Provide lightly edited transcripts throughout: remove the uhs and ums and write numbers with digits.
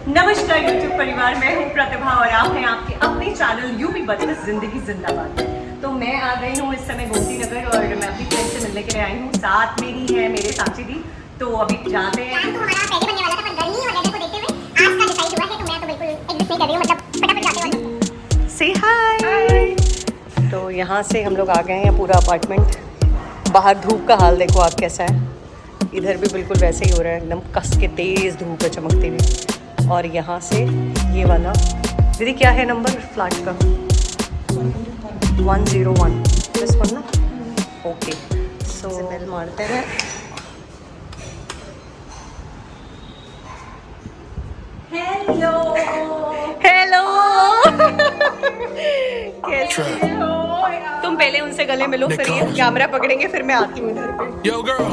नमस्कार यूट्यूब परिवार, मैं हूँ प्रतिभा और आप हैं आपके अपने चैनल यूपी बचपन जिंदगी जिंदाबाद। तो मैं आ गई हूँ इस समय गोमती नगर और मैं अपनी फ्रेंड से मिलने के लिए आई हूँ। साथ में ही है मेरे साक्षी दी। तो अभी जाते हैं। तो हमारा पहले बनने वाला था पर गर्मी वगैरह को देखते हुए आज का डिसाइड हुआ है, तो मैं तो बिल्कुल एग्जिस्ट नहीं कर रही हूँ, मतलब फटाफट जाते हैं। से हाय। तो यहाँ से हम लोग आ गए हैं, पूरा अपार्टमेंट। बाहर धूप का हाल देखो आप कैसा है। इधर भी बिल्कुल वैसे ही हो रहा है, एकदम कस के तेज़ धूप है चमकती हुई। और यहाँ से ये वाला, दीदी क्या है नंबर फ्लैट का? 101 दिस वन ना। ओके, सो बेल मारते हैं। हेलो हेलो कैसे हो? तुम पहले उनसे गले मिलो, फिर ये कैमरा पकड़ेंगे, फिर मैं आती हूँ इधर पे। Yo, girl.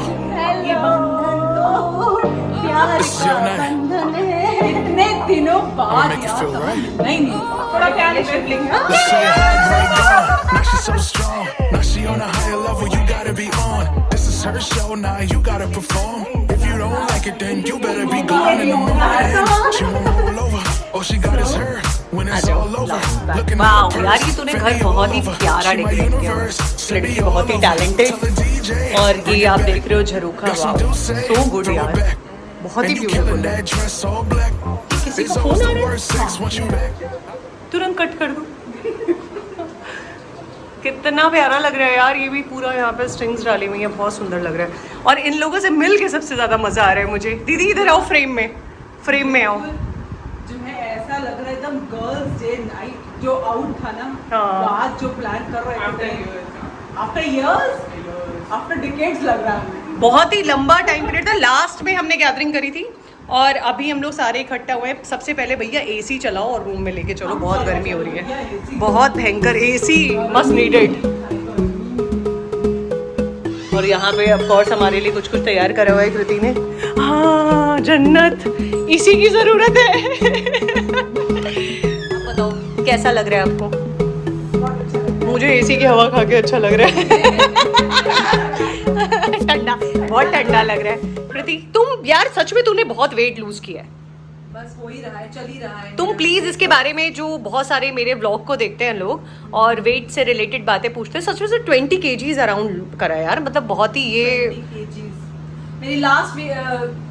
ये बंधन तो प्यार का बंधन है, इतने दिनों बाद Make you feel right. नहीं थोड़ा प्यार शिवलिंग। Let's say heartbreak gone. Now she's so strong. Now she on a higher level. You gotta be on. This is her show. Now you gotta perform. If you don't like it, then you better be gone in the morning. She won't roll over. All she got is her. When it's all over. Looking at वाह her यार, ये तूने घर बहुत ही प्यारा decorate किया, लड़की बहुत ही टैलेंटेड। और ये आप देख रहे हो झरोखा, वाह सो गुड यार, बहुत ही ब्यूटीफुल है। किसी का फोन आ रहा है, तुरंत कट कर दो। कितना प्यारा लग रहा है यार, ये भी पूरा यहाँ पे स्ट्रिंग्स डाली हुई है, बहुत सुंदर लग रहा है। और इन लोगों से मिल के सबसे ज्यादा मजा आ रहा है मुझे। दीदी इधर आओ, फ्रेम में आओ। जो है ऐसा लग रहा है एकदम गर्ल्स डे नाइट जो आउट था ना, हाँ। आज जो प्लान कर रहे हैं आफ्टर इयर्स आफ्टर डिकेड्स लग रहा है। बहुत ही लंबा टाइम पीरियड था, लास्ट में हमने गैदरिंग करी थी और अभी हम लोग सारे इकट्ठा हुए हैं। सबसे पहले भैया एसी चलाओ और रूम में लेके चलो, बहुत गर्मी हो रही है, बहुत भयंकर एसी मस्ट नीडेड। और यहाँ पे ऑफ कोर्स हमारे लिए कुछ कुछ तैयार करा हुआ है कृति ने। हाँ जन्नत, इसी की जरूरत है। आप बताओ कैसा लग रहा है आपको? मुझे एसी की हवा खा के अच्छा लग रहा है। ठंडा, बहुत ठंडा लग रहा है। कृति तुम यार सच में तूने बहुत वेट लूज किया है। बस हो ही रहा है, चल ही रहा है। तुम प्लीज इसके बारे में, जो बहुत सारे मेरे व्लॉग को देखते हैं लोग और वेट से रिलेटेड बातें पूछते हैं, सच में से 20 kgs अराउंड करा यार, मतलब बहुत ही ये 20 kgs। मेरी लास्ट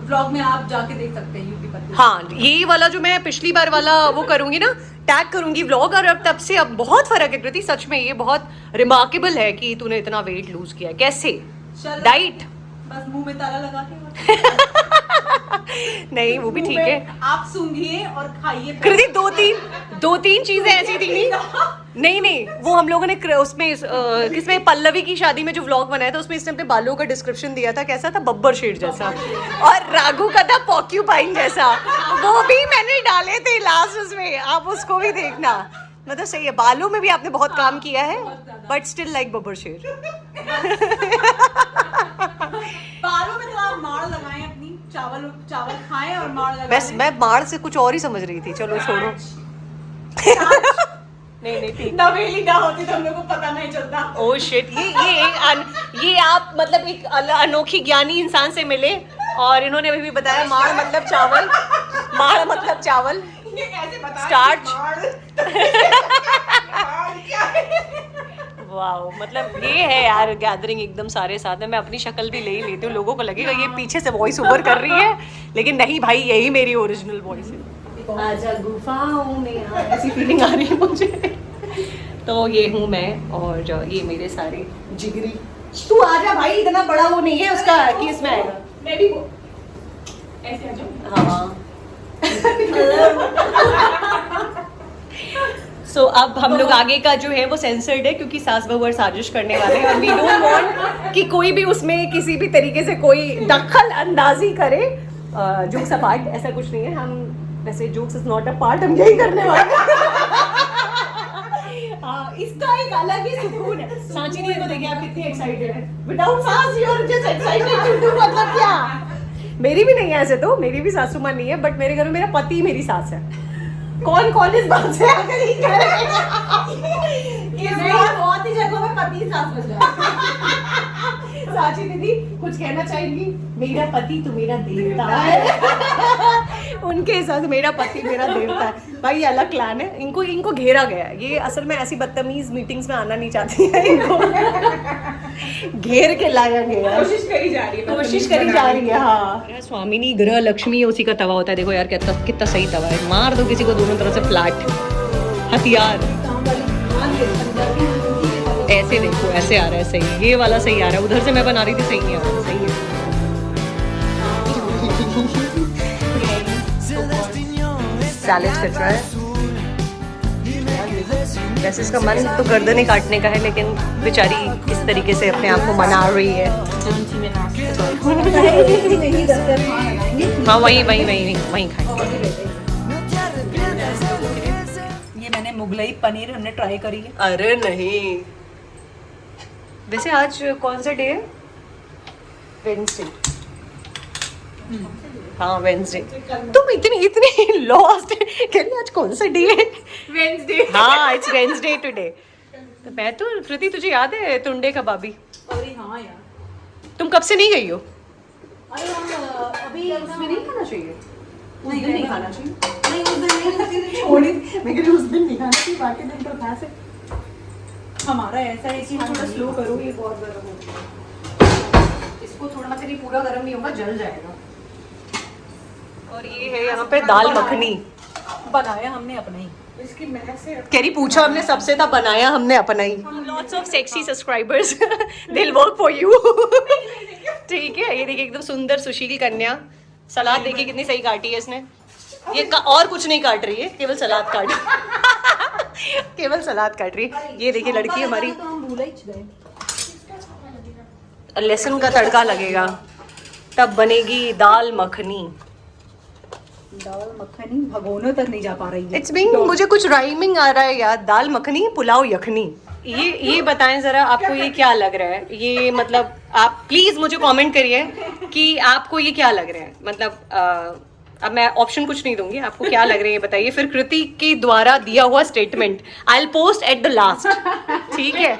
व्लॉग में आप जाके देख सकते हैं यूपी पर। हाँ, ये वाला जो मैं पिछली बार वाला वो करूंगी ना, टैग करूंगी व्लॉग, और अब तब से अब बहुत फर्क है कृति। सच में ये बहुत रिमार्केबल है कि तूने इतना वेट लूज किया। कैसे? डाइट? बस मुंह में ताला लगा के। नहीं वो भी ठीक है। आप सूंघिए और खाइए। कृति दो तीन चीजें ऐसी थी। नहीं वो हम लोगों ने उसमें किसमें पल्लवी की शादी में जो व्लॉग बनाया था, उसमें इसने अपने बालों का डिस्क्रिप्शन दिया था, कैसा था? बब्बर शेर जैसा, और राघु का था पॉक्यूपाइन जैसा। वो भी मैंने डाले थे लास्ट उसमें, आप उसको भी देखना। मतलब सही है, बालों में भी आपने बहुत काम किया है, बट स्टिल लाइक बब्बर शेर। बालों में तो आप माड़ लगाएं अपनी, चावल खाएं और माड़ लगाएं। बस मैं माड़ से कुछ और ही समझ रही थी, चलो छोड़ो। नहीं ठीक। नवेली ना होती तो हम लोग को पता नहीं चलता। ओह शिट, ये आप मतलब एक अनोखी ज्ञानी इंसान से मिले और इन्होंने अभी भी बताया माड़ मतलब चावल, माड़ मतलब चावल, ये कैसे बता? स्टार्च। क्या है? वाओ, मतलब ये है यार गैदरिंग एकदम सारे साथ में। मैं अपनी शक्ल भी ले ही लेती हूँ, लोगों को लगेगा ये पीछे से वॉइस ओवर कर रही है, लेकिन नहीं भाई, यही मेरी ओरिजिनल वॉइस है। आजा गुफाओं में, ऐसी फीलिंग आ रही है मुझे। तो ये हूँ मैं और ये मेरे सारे जिगरी। तू आजा भाई, इतना बड़ा वो नहीं है उसका कि इसमें आएगा। मैं भी वो ऐसे आ जाऊं। हाँ। सो अब हम लोग आगे का जो है वो सेंसर्ड है, क्योंकि सास बहू और साजिश करने वाले हैं और वी डोंट वांट कि कोई भी उसमें किसी भी तरीके से कोई दखल अंदाजी करे। जोक्स अपार्ट, ऐसा कुछ नहीं है, हम वैसे jokes is not a part, हम यही करने वाले हैं। इसका एक अलग ही सुकून है। सांची दीदी को देखिए आप कितनी एक्साइटेड है। विदाउट सास you are just excited to do, मतलब क्या? मेरी भी नहीं है ऐसे, तो मेरी भी सासू माँ नहीं है, बट मेरे घर में मेरा पति मेरी सास है। कौन इस बात से आकर ही कह रहे हैं? बहुत ही जगहों में पति सास बच रहा है। साची दीदी कुछ कहना चाहेंगी? मेरा पति तो मेरा देवता है। उनके हिसाब से मेरा पति मेरा देवता है भाई, ये अलग क्लान है। इनको घेरा गया है। ये असल में ऐसी बदतमीज मीटिंग्स में आना नहीं चाहती है, इनको घेर के लाया गया है। कोशिश करी जा रही है, कोशिश करी जा रही है। हाँ, स्वामिनी ग्रह लक्ष्मी उसी का तवा होता है। देखो यार कितना सही तवा है, मार दो किसी को दोनों तरफ से फ्लैट हथियार। ऐसे देखो, ऐसे आ रहा है सही, ये वाला सही आ रहा है, उधर से मैं बना रही थी सही नहीं आ रहा, सही है। सैलेड कट रहा है। वैसे इसका मन तो गर्दन काटने का है, लेकिन बेचारी इस तरीके से अपने आप को मना रही है। हाँ वहीं खाएंगे। ये मैंने मुगलई पनीर हमने ट्राई करी है। अरे नहीं, वैसे आज कौन सा डे है? वेडनेसडे। हाँ वेडनेसडे। तुम इतनी लॉस्ट कह रही आज कौन सा डे है? वेडनेसडे। हाँ इट्स वेडनेसडे टुडे। तो मैं तो कृति, तुझे याद है टुंडे कबाबी? अरे हाँ यार, तुम कब से नहीं गई हो? अरे हम अभी उसमें नहीं खाना चाहिए, उस दिन नहीं खाना चाहिए। नहीं, उस दिन नहीं, उसी दिन छोड़ी, मैं कह रही उस दिन नहीं खाना चाहिए, बाकी दिन तो खा सकते। हमारा ऐसा है कि थोड़ा स्लो करो, ये बहुत गर्म हो गया। इसको थोड़ा मतलब ये पूरा गर्म नहीं होगा, जल जाएगा। और ये है यहाँ पे दाल मखनी, बनाया हमने अपना ही। इसकी कैरी पूछा हमने सबसे, था बनाया हमने अपना ही। लॉट्स ऑफ सेक्सी सब्सक्राइबर्स, दिल वर्क फॉर यू। ठीक है, ये देखिए एकदम सुंदर सुशील कन्या। सलाद देखिए कितनी सही काटी है इसने। ये और कुछ नहीं काट रही है, केवल सलाद काट केवल सलाद काट रही है। ये देखिए लड़की हमारी। तो हम भूल ही गए। लहसुन का तड़का लगेगा तब बनेगी दाल मखनी। दाल मखनी भगोनों तक नहीं जा पा रही है। इट्स बीइंग, मुझे कुछ राइमिंग आ रहा है यार। दाल मखनी, पुलाव यखनी। ये बताएं जरा, आपको ये क्या लग रहा है? ये मतलब आप प्लीज मुझे कमेंट करिए कि आपको ये क्या लग रहा है। मतलब अब मैं ऑप्शन कुछ नहीं दूंगी, आपको क्या लग रहा है ये बताइए। फिर कृति के द्वारा दिया हुआ statement I will post at the last, ठीक है,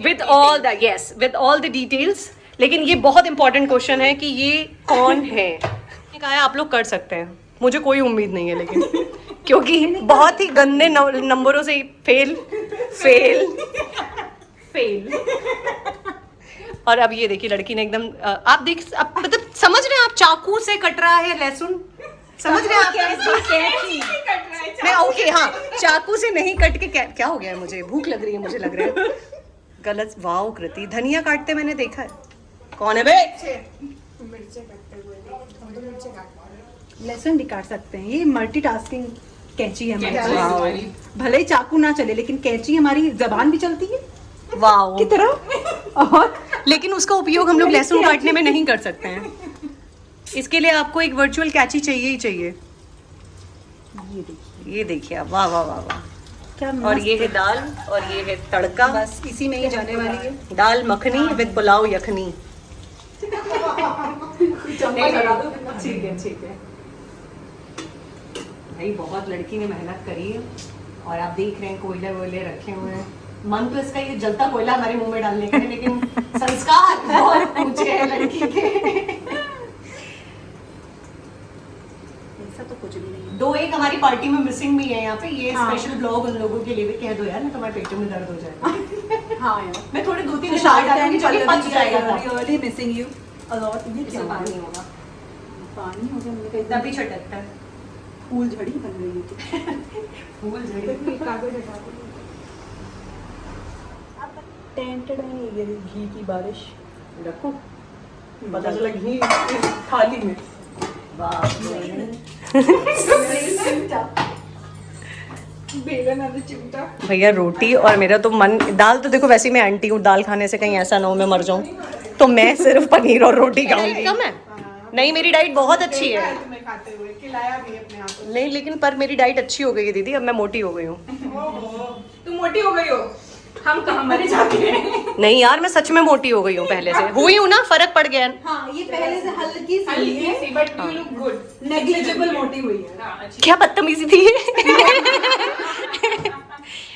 विद ऑल द डिटेल्स। लेकिन ये बहुत इंपॉर्टेंट क्वेश्चन है कि ये कौन है। कहा है आप लोग कर सकते हैं, मुझे कोई उम्मीद नहीं है लेकिन क्योंकि बहुत ही गंदे नंबरों से फेल। और अब ये देखिए लड़की ने एकदम आप मतलब समझ रहे हैं आप, चाकू से कट रहा है लहसुन, समझ रहे हैं आप? मैं ओके, हाँ चाकू से नहीं कट के क्या हो गया है? मुझे भूख लग रही है, मुझे लग रहा है गलत। वाओ कृति, धनिया काटते मैंने देखा है। कौन है बे? लहसुन भी काट सकते हैं। ये मल्टीटास्किंग कैंची है हमारी। भले ही चाकू ना चले, लेकिन कैंची हमारी जबान भी चलती है वाओ की तरह। और लेकिन उसका उपयोग हम लोग लहसुन काटने में नहीं कर सकते हैं। इसके लिए आपको एक वर्चुअल कैंची चाहिए ही चाहिए। ये देखिए आप, वाह वाह वाह वाह। क्या और ये है दाल और ये है तड़का, बस इसी में ही जाने वाली है। दाल मखनी विद पुलाव यखनी। ठीक है भाई, बहुत लड़की ने मेहनत करी है। और आप देख रहे हैं कोयले वोयले रखे हुए हैं। मन तो इसका ये जलता कोयला हमारे मुंह में डालने का है, लेकिन संस्कार बहुत ऊंचे हैं लड़की के। ऐसा तो कुछ भी नहीं। दो एक हमारी पार्टी में मिसिंग भी है यहाँ पे। ये स्पेशल ब्लॉग उन लोगों के लिए भी कह दो यार, नहीं तो हमारे पेट में दर्द हो जाएगा। हाँ यार, मैं थोड़े 2-3 निशान डालूंगी जो कि पच जाएगा। Really missing you a lot. ये क्या पानी होगा, पानी हो गया, मुझे कहीं तभी छटकता है। फूल झड़ी बन रही है। फूल झड़ी। कागज हटा दो। टेंटेड है ये घी की बारिश। रखो, पता चला घी थाली में। भैया रोटी और मेरा तो मन, दाल तो देखो वैसे ही मैं एंटी हूँ दाल खाने से, कहीं ऐसा ना हो मैं मर जाऊँ, तो मैं सिर्फ पनीर और रोटी खाऊंगी। कम है? नहीं मेरी डाइट बहुत अच्छी है। नहीं लेकिन पर मेरी डाइट अच्छी हो गई है दीदी, अब मैं मोटी हो गई हूँ। तुम मोटी हो गई हो, हम कहाँ मरे जाते हैं। नहीं यार मैं सच में मोटी हो गई हूँ, पहले से हुई हूँ ना, फर्क पड़ गया। हाँ ये पहले से हल्की सी but you look good, negligible मोटी हुई है। क्या बदतमीजी थी।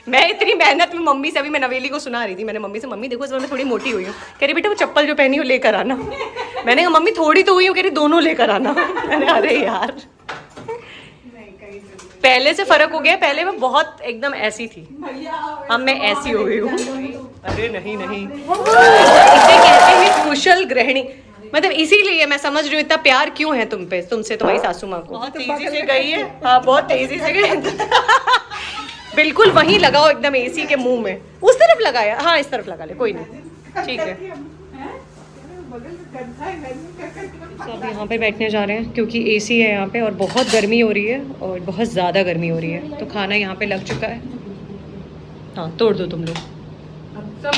मैं इतनी मेहनत में मम्मी से, अभी मैं नवेली को सुना रही थी, मैंने मम्मी से, मम्मी देखो इस बार मैं थोड़ी मोटी हुई हूँ। कह रही बेटा वो चप्पल जो पहनी हो लेकर आना। मैंने कहा मम्मी थोड़ी तो हुई हूँ, कह रही दोनों लेकर आना। मैंने अरे यार पहले से फर्क हो गया, पहले मैं बहुत एकदम ऐसी थी, अब मैं ऐसी हो गई हूँ। अरे नहीं नहीं, इसे कहते हैं कुशल गृहिणी। मतलब इसीलिए मैं समझ रही हूँ इतना प्यार क्यों है तुम पे, तुमसे तुम्हारी सासू माँ को। बहुत तेजी से गई है, हाँ बहुत तेजी से गई। बिल्कुल वहीं लगाओ एकदम एसी के मुंह में, उस तरफ लगाया, हाँ इस तरफ लगा ले, कोई नहीं, ठीक है। अब यहाँ पे बैठने जा रहे हैं क्योंकि एसी है यहाँ पे और बहुत गर्मी हो रही है, और बहुत ज़्यादा गर्मी हो रही है। तो खाना यहाँ पे लग चुका है, हाँ तोड़ दो तुम लोग। अब सब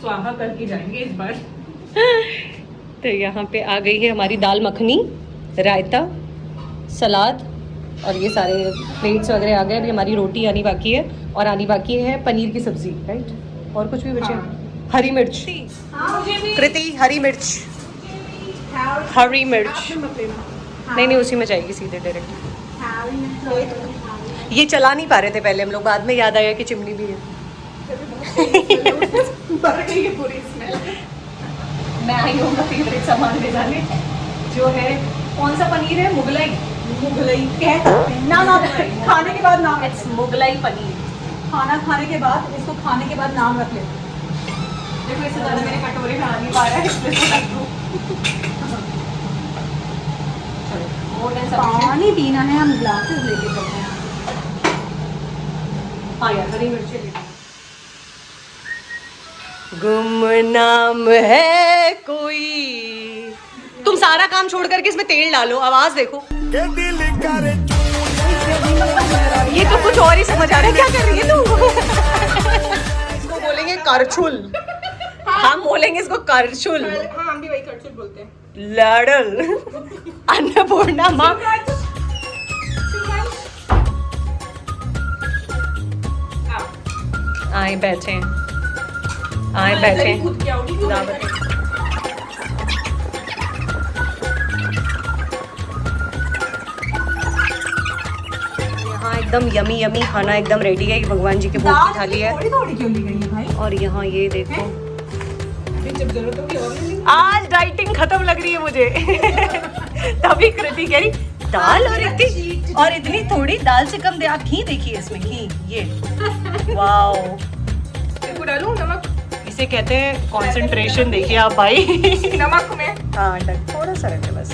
स्वाहा करके जाएंगे इस बार। तो यहाँ पे आ गई है हमारी दाल मखनी, रायता, सलाद और ये सारे प्लेट्स वगैरह आ गए। अभी हमारी रोटी आनी बाकी है और आनी बाकी है पनीर की सब्जी, राइट, और कुछ भी बचे। हरी मिर्च, कृति हरी मिर्च, हरी मिर्च नहीं नहीं उसी में जाएगी सीधे डायरेक्ट। ये चला नहीं पा रहे थे पहले हम लोग, बाद में याद आया कि चिमनी भी है। मैं आई हूँ फेवरेट सामान ले जाने, जो है कौन सा पनीर है, मुगलाई, मुगलई कह सकते हैं नाम, आप खाने के बाद नाम, इट्स मुगलाई पनीर। खाना खाने के बाद, इसको खाने के बाद नाम रख लेते हैं। देखो इससे ज़्यादा मेरे कटोरे में आ नहीं पा रहा है, इसलिए तो रख दूँ। पानी पीना है, हम ग्लासेस लेके चलते हैं। हाँ यार हरी मिर्ची ले। गुमनाम है कोई, तुम सारा काम छोड़ करके इसमें तेल डालो, आवाज देखो। ये तो कुछ और ही समझ आ रहा है, क्या कर रही है तू? इसको बोलेंगे करछुल, हम बोलेंगे इसको करछुल। हाँ हम भी वही करछुल बोलते हैं। लाडल, अन्नपूर्णा माँ। आए बैठे, आए बैठे। यहाँ एकदम यमी यमी खाना एकदम रेडी है, भगवान जी के भोग की थाली है। थोड़ी थोड़ी क्यों ली गई है भाई? और यहाँ ये देखो, जब जरूरत होगी और ले लेंगे। आज डाइटिंग खत्म लग रही है मुझे। तभी कृति कह रही दाल और इतनी थोड़ी, दाल से कम दे। आप घी देखिए इसमें, घी ये वाओ। डालूं नमक? इसे कहते हैं कंसंट्रेशन, देखिए आप भाई। नमक में हाँ थोड़ा सा रहता है बस।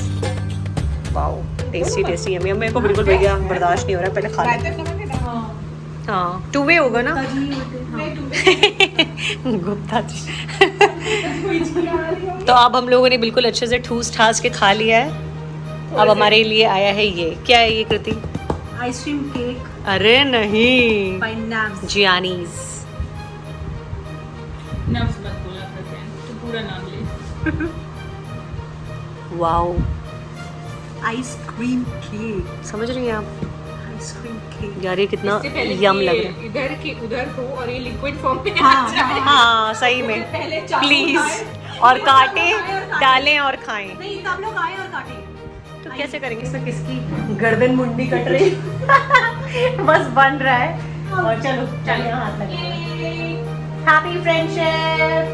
Wow tasty tasty yummy. मेरे को बिल्कुल भैया बर्दाश्त नहीं हो रहा, पहले खा ले। हाँ टू वे होगा ना। गुप्ता जी। तो अब हम लोगों ने बिल्कुल अच्छे से ठूस ठास के खा लिया है। अब हमारे लिए आया है ये, क्या है ये कृति? आइसक्रीम केक अरे नहीं, बाय नव्स। जियानीज। नव्स मत बोलना करते हैं, तो पूरा नाम ले। वाओ आइसक्रीम केक, समझ रही हैं आप? Ice cream cake. यार ये कितना यम लग रहा है। इधर के उधर हो और ये लिक्विड फॉर्म में हाँ हाँ सही में, पहले चाकू प्लीज। उठाएं, और काटे, काटें। डालें और खाएं। नहीं सब लोग आए और काटे। तो कैसे करेंगे? इसमें किसकी गर्दन मुंडी कट रही? बस बन रहा है। और चलो चलिए हाथ लगा। Happy friendship.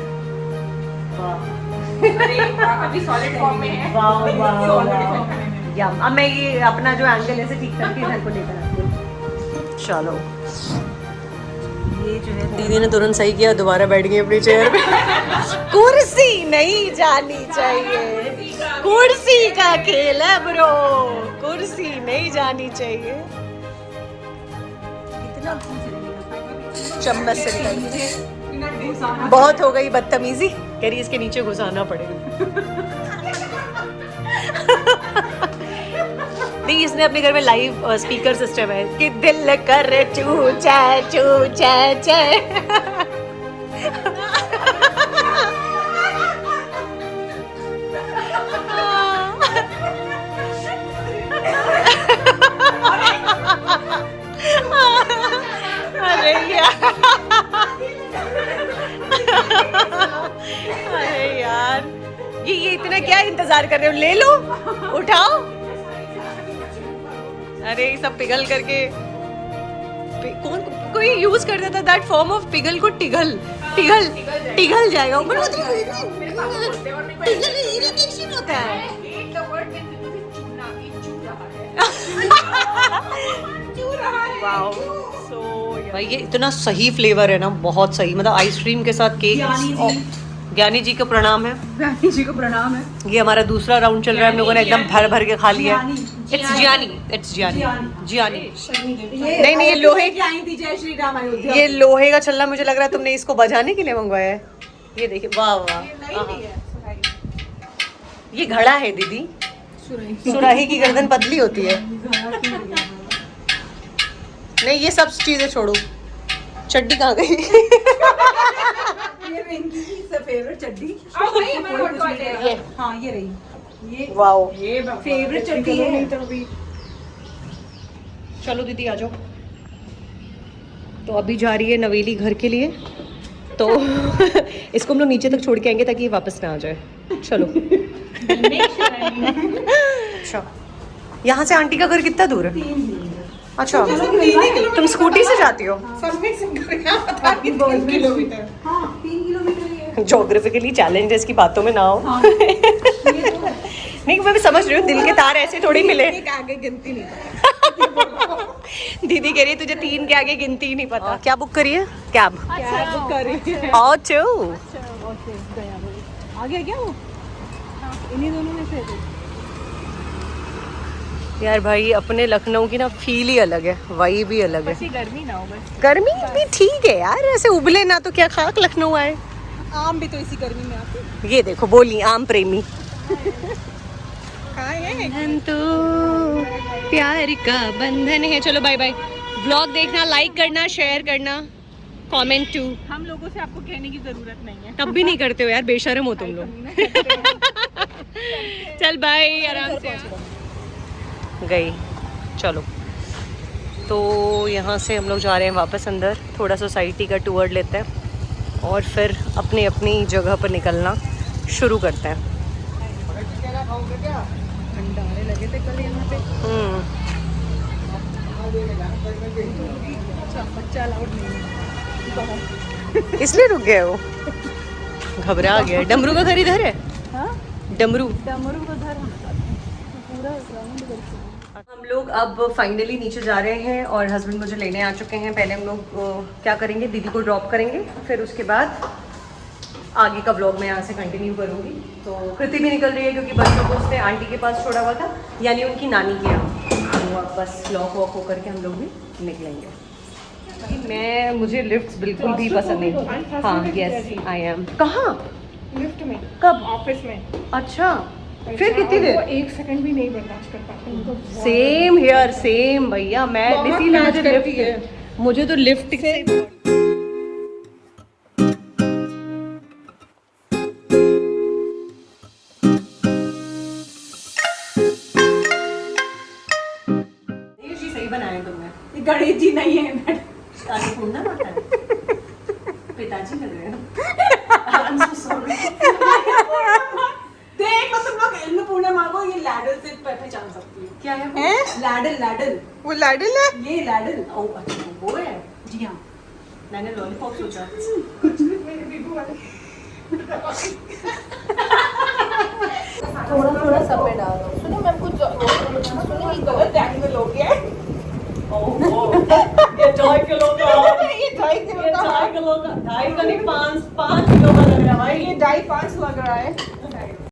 अभी सॉलिड फॉर्म में है। Wow wow Solid wow. form में। यम। अब मैं ये अपना जो एंगल है इसे ठीक करके इधर को लेकर आती हूँ। चलो ये जो है दीदी ने तुरंत सही किया, दोबारा बैठ गई अपनी चेयर पे। कुर्सी नहीं जानी चाहिए, कुर्सी का खेल है ब्रो, कुर्सी नहीं जानी चाहिए। इतना चम्मच से निकल, बहुत हो गई बदतमीजी, कह रही इसके नीचे घुसाना पड़ेगा। नहीं इसने अपने घर में लाइव स्पीकर सिस्टम है कि दिल कर चू चा चा। अरे यार, अरे यार ये इतना क्या इंतजार कर रहे हो? ले लो, उठाओ। अरे ये सब पिघल करके कौन कोई यूज कर देता दैट फॉर्म ऑफ पिघल को, पिघल जाएगा। इरिटेशन होता है। चू रहा है। वाओ सो भाई ये इतना सही फ्लेवर है ना, बहुत सही, मतलब आइसक्रीम के साथ केक। ज्ञानी जी को प्रणाम है। रानी जी को प्रणाम है। ये हमारा दूसरा राउंड चल रहा है, हम लोगों ने एकदम भर भर के खा लिया। इट्स जियानी नहीं ये लोहे की आई थी जय श्री राम अयोध्या। ये लोहे का छल्ला मुझे लग रहा है तुमने इसको बजाने के लिए मंगवाया है। ये देखिए वाह वाह, ये घड़ा है दीदी, सुराही की गर्दन पतली होती है। नहीं ये सब चीजें छोड़ो, चड्डी कहाँ गई? ये रिंकी की फेवरेट चड्डी। ये हाँ ये रही, ये वाओ फेवरेट चड्डी है। चलो दीदी आ जाओ। तो अभी जा रही है नवेली घर के लिए, तो इसको हम लोग नीचे तक छोड़ के आएंगे ताकि ये वापस ना आ जाए। चलो। अच्छा यहाँ से आंटी का घर कितना दूर है? अच्छा तुम स्कूटी से जाती हो? हाँ 3 किलोमीटर। ज्योग्राफिकली चैलेंजेस की बातों में ना हो। नहीं मैं भी समझ रही हूँ, दिल के तार ऐसे थोड़ी मिले। आगे गिनती नहीं। दीदी कह रही है तुझे 3 के आगे गिनती ही नहीं पता। क्या बुक करी है? Cab auto. आगे क्या वो इन्हीं दोनों में से? यार भाई अपने लखनऊ की ना फील ही अलग है, वाइब भी अलग है। गर्मी ना हो बस। गर्मी भी ठीक है यार, ऐसे उबले ना तो क्या खाक लखनऊ आए। आम भी तो इसी गर्मी में आते। ये देखो बोली आम प्रेमी। तो प्यार का बंधन है। चलो बाय बाय। व्लॉग देखना, लाइक करना, शेयर करना, कमेंट टू। हम लोगों से आपको कहने की जरूरत नहीं है। तब भी नहीं करते हो यार, बेशर्म हो तुम लोग। चल बाय, आराम से गई। चलो तो यहाँ से हम लोग जा रहे हैं वापस अंदर, थोड़ा सोसाइटी का टूर लेते हैं और फिर अपनी अपनी जगह पर निकलना शुरू करते हैं। भंडारे लगे थे कल यहाँ पे। बच्चा अलाउड नहीं है। इसलिए रुक गए हो? घबरा गया। डमरू का घर इधर है? हाँ? डमरू डमरू का घर पूरा ग्राउंड करके। हम लोग अब फाइनली नीचे जा रहे हैं और हस्बैंड मुझे लेने आ चुके हैं। पहले हम लोग क्या करेंगे, दीदी को ड्रॉप करेंगे, फिर उसके बाद आगे का व्लॉग मैं यहाँ से कंटिन्यू करूँगी। तो कृति भी निकल रही है क्योंकि बच्चों को उसने आंटी के पास छोड़ा हुआ था, यानी उनकी नानी के यहाँ। तो अब बस लॉक वॉक होकर के हम लोग भी निकलेंगे। मुझे लिफ्ट्स बिल्कुल भी पसंद नहीं। हाँ यस आई एम। कहाँ? लिफ्ट में। कब? ऑफिस में। अच्छा फिर कितनी देर? 1 सेकंड भी नहीं बर्दाश्त कर पाते उनको। सेम हियर सेम भैया, मैं इसीलिए मुझे तो लिफ्ट से सही बनाया तुमने। गणेश जी नहीं है मैडम। पूर्णा माता है। पिताजी लग रहे हैं। देखो तुम लोग इल्म पूर्ण मांगो, ये लैडल से पहचान सकती है। क्या है वो? लैडल वो लैडल है। ये लैडल। ओ अच्छा वो है। जी हाँ। मैंने लॉलीपॉप सोचा। थोड़ा थोड़ा सब पे डाल दो। सुनो मैम कुछ सुनो ये गलत एंगल हो गया है। ये 2.5 किलो का। ये 2.5 किलो का। 2.5 किलो का, 2.5 का नहीं 5 किलो का लग रहा है भाई। ये 2.5 लग रहा है।